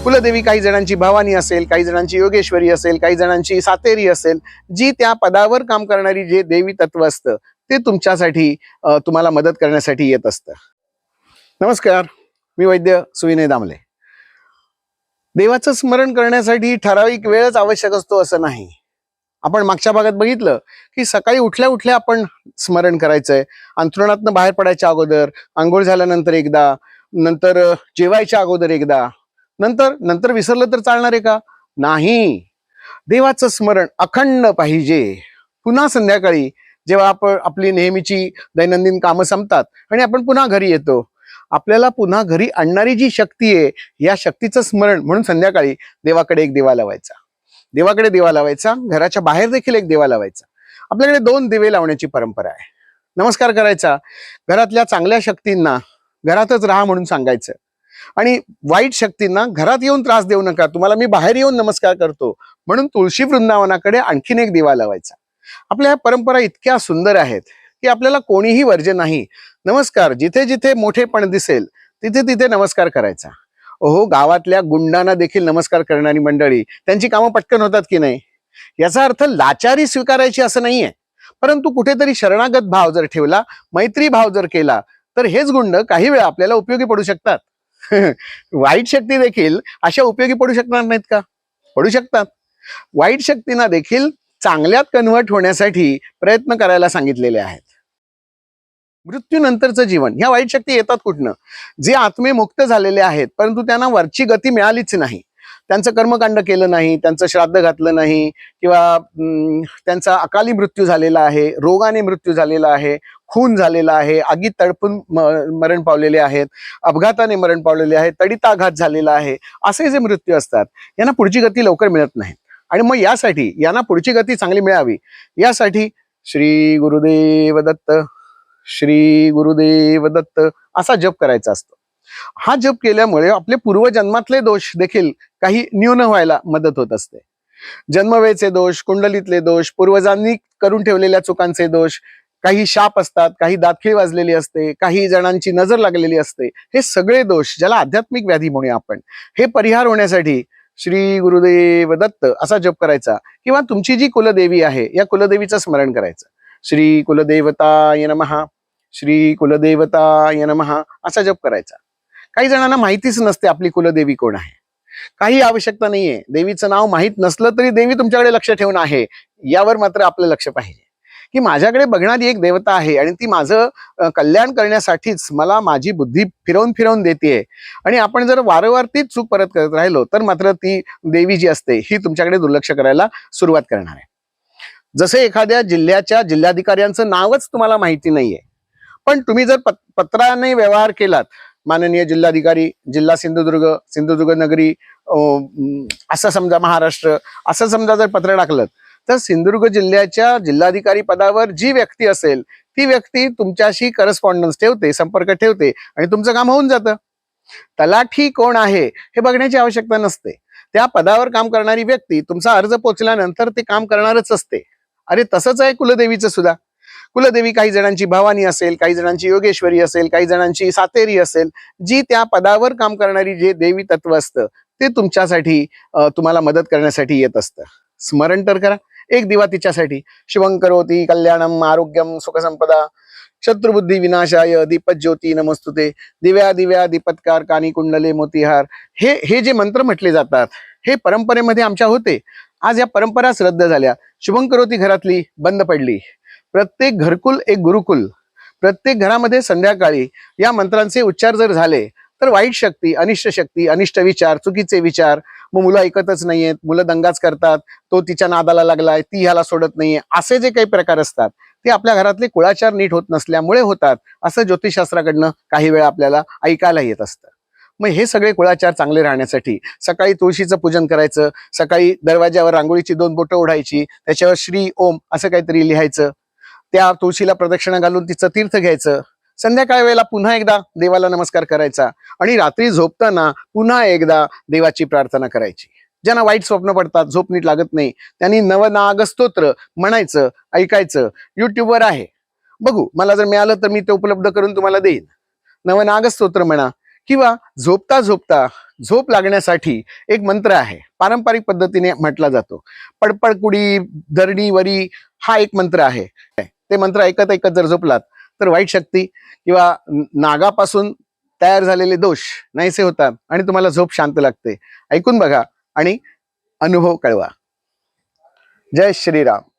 कुलदेवी काही जणांची भवानी असेल, काही जणांची योगेश्वरी असेल, काही जणांची सातेरी असेल, जी त्या पदावर काम करणारी जे देवी तत्व असतं ते तुमच्यासाठी तुम्हाला मदत करण्यासाठी येत असतं. नमस्कार, मी वैद्य सुविनय दामले. देवाचं स्मरण करण्यासाठी ठराविक वेळच आवश्यक असतो असं नाही. आपण मागच्या भागात बघितलं की सकाळी उठल्या उठल्या आपण स्मरण करायचंय. अंथरुणातनं बाहेर पडायच्या अगोदर, आंघोळ झाल्यानंतर एकदा, नंतर जेवायच्या अगोदर एकदा, नंतर नंतर विसरलं तर चालणार आहे का? नाही. देवाचं स्मरण अखंड पाहिजे. पुन्हा संध्याकाळी जेव्हा आपण आपली नेहमीची दैनंदिन कामं संपतात आणि आपण पुन्हा घरी येतो, आपल्याला पुन्हा घरी आणणारी जी शक्ती आहे, या शक्तीचं स्मरण म्हणून संध्याकाळी देवाकडे एक दिवा लावायचा. देवाकडे दिवा लावायचा, घराच्या बाहेर देखील एक दिवा लावायचा. आपल्याकडे 2 दिवे लावण्याची परंपरा आहे. नमस्कार करायचा, घरातल्या चांगल्या शक्तींना घरातच राहा म्हणून सांगायचं, आणि वाईट शक्तींना घरात येऊन त्रास देऊ नका, तुम्हाला मी बाहेर येऊन नमस्कार करतो म्हणून तुळशी वृंदावनाकडे आणखीन एक दिवा लावायचा. आपल्या परंपरा इतक्या सुंदर आहेत की आपल्याला कोणीही वर्ज्य नाही. नमस्कार जिथे जिथे मोठेपण दिसेल तिथे तिथे नमस्कार करायचा. ओहो, गावातल्या गुंडांना देखील नमस्कार करणारी मंडळी, त्यांची कामं पटकन होतात की नाही? याचा अर्थ लाचारी स्वीकारायची असं नाहीये, परंतु कुठेतरी शरणागत भाव जर ठेवला, मैत्री भाव जर केला, तर हेच गुंड काही वेळा आपल्याला उपयोगी पडू शकतात. वाईट शक्ती देखील अशा उपयोगी पडू शकणार नाहीत का? पडू शकतात. वाईट शक्तींना देखील चांगल्यात कन्व्हर्ट होण्यासाठी प्रयत्न करायला सांगितलेले आहेत. मृत्यूनंतरचं जीवन, ह्या वाईट शक्ती येतात कुठनं? जे आत्मे मुक्त झालेले आहेत परंतु त्यांना वरची गती मिळालीच नाही, त्यांचं कर्मकांड केलं नाही, त्यांचं श्राद्ध घातलं नाही, किंवा त्यांचा अकाली मृत्यू झालेला आहे, रोगाने मृत्यू झालेला आहे, खून झालेला आहे, आगीत तडपून मरण पावलेले आहेत, अपघाताने मरण पावलेले आहेत, तडिताघात झालेला आहे, असे जे मृत्यू असतात यांना पुढची गती लवकर मिळत नाही. आणि मग यासाठी यांना पुढची गती चांगली मिळावी यासाठी श्री गुरुदेव दत्त, श्री गुरुदेव दत्त असा जप करायचा असतो. हा जप केल्यामुळे आपले पूर्वजन्मातले दोष देखील काही न्यून व्हायला मदत होत असते. जन्मवेळचे दोष, कुंडलीतले दोष, पूर्वजांनी करून ठेवलेल्या चुकांचे दोष, काही शाप असतात, काही दातखिळ वाजलेली असते, काही जणांची नजर लागलेली असते, हे सगळे दोष ज्याला आध्यात्मिक व्याधी म्हणूया आपण, हे परिहार होण्यासाठी श्री गुरुदेव दत्त असा जप करायचा. किंवा तुमची जी कुलदेवी आहे या कुलदेवीचं स्मरण करायचं. श्री कुलदेवताय नमः, श्री कुलदेवताय नमः असा जप करायचा. काही जणांना माहितीच नसते आपली कुलदेवी कोण आहे. काही आवश्यकता नाहीये, देवीचं नाव माहीत नसलं तरी देवी तुमच्याकडे लक्ष ठेवून आहे यावर मात्र आपलं लक्ष पाहिजे की माझ्याकडे बघणारी एक देवता आहे आणि ती माझं कल्याण करण्यासाठीच मला माझी बुद्धी फिरवून फिरवून देते. आणि आपण जर वारंवार तीच चूक परत करत राहिलो तर मात्र ती देवी जी असते ही तुमच्याकडे दुर्लक्ष करायला सुरुवात करणार आहे. जसे एखाद्या जिल्ह्याच्या जिल्हाधिकाऱ्यांचं नावच तुम्हाला माहिती नाहीये, पण तुम्ही जर पत्राने व्यवहार केलात, माननीय जिल्हाधिकारी, जिल्हा सिंधुदुर्ग, सिंधुदुर्ग नगरी, असं समजा महाराष्ट्र, असं समजा जर पत्र टाकलं तर सिंधुदुर्ग जिल्ह्याच्या जिल्हाधिकारी पदावर जी व्यक्ती असेल ती व्यक्ती तुमच्याशी करस्पॉन्डन्स ठेवते, संपर्क ठेवते आणि तुमचं काम होऊन जातं. तलाठी कोण आहे हे बघण्याची आवश्यकता नसते. त्या पदावर काम करणारी व्यक्ती तुमचा अर्ज पोचल्यानंतर ते काम करणारच असते. अरे तसंच आहे कुलदेवीचं सुद्धा. कुलदेवी काही जणांची भवानी असेल, काही जणांची योगेश्वरी असेल, काही जणांची सातेरी असेल, जी त्या पदावर काम करणारी जे देवी तत्व असतं ते तुमच्यासाठी तुम्हाला मदत करण्यासाठी येत असतं. स्मरण तर करा. एक दिवा तिच्यासाठी. शिवं करोति कल्याणम आरोग्यम सुखसंपदा शत्रुबुद्धी विनाशाय दीपज्योती नमस्तुते दिव्या दिव्या दीपत्कार कानी कुंडले मोतीहार. हे जे मंत्र म्हटले जातात हे परंपरेमध्ये आमच्या होते. आज या परंपराच रद्द झाल्या. शुभं करोति घरातली बंद पडली. प्रत्येक घरकुल एक गुरुकुल. प्रत्येक घरामध्ये संध्याकाळी या मंत्रांचे उच्चार जर झाले तर वाईट शक्ती, अनिष्ट विचार, चुकीचे विचार, मग मुलं ऐकतच नाहीयेत, मुलं दंगाच करतात, तो तिच्या नादाला लागलाय, ती ह्याला सोडत नाहीये, असे जे काही प्रकार असतात ते आपल्या घरातले कुळाचार नीट होत नसल्यामुळे होतात असं ज्योतिषशास्त्राकडनं काही वेळा आपल्याला ऐकायला येत असतं. मग हे सगळे कुळाचार चांगले राहण्यासाठी सकाळी तुळशीचं पूजन करायचं, सकाळी दरवाज्यावर रांगोळीची 2 बोटं ओढायची, त्याच्यावर श्री ओम असं काहीतरी लिहायचं, त्या तुळशीला प्रदक्षिणा घालून तिचं तीर्थ घ्यायचं, संध्याकाळ वेळेला पुन्हा एकदा देवाला नमस्कार करायचा आणि रात्री झोपताना पुन्हा एकदा देवाची प्रार्थना करायची. ज्यांना वाईट स्वप्न पडतात, झोप नीट लागत नाही, त्यांनी नवनाग स्तोत्र म्हणायचं, ऐकायचं. युट्यूबवर आहे, बघू, मला जर मिळालं तर मी ते उपलब्ध करून तुम्हाला देईन. नवनाग स्तोत्र म्हणा किंवा झोपता झोपता झोप लागण्यासाठी एक मंत्र आहे, पारंपरिक पद्धतीने म्हटला जातो. पडपडकुडी धरणी वरी हा एक मंत्र आहे. ते मंत्र ऐकत ऐकत जर झोपलात तर वाईट शक्ती किंवा नागापासून तयार झालेले दोष नाहीसे होतात आणि तुम्हाला झोप शांत लागते. ऐकून बघा आणि अनुभव कळवा. जय श्रीराम.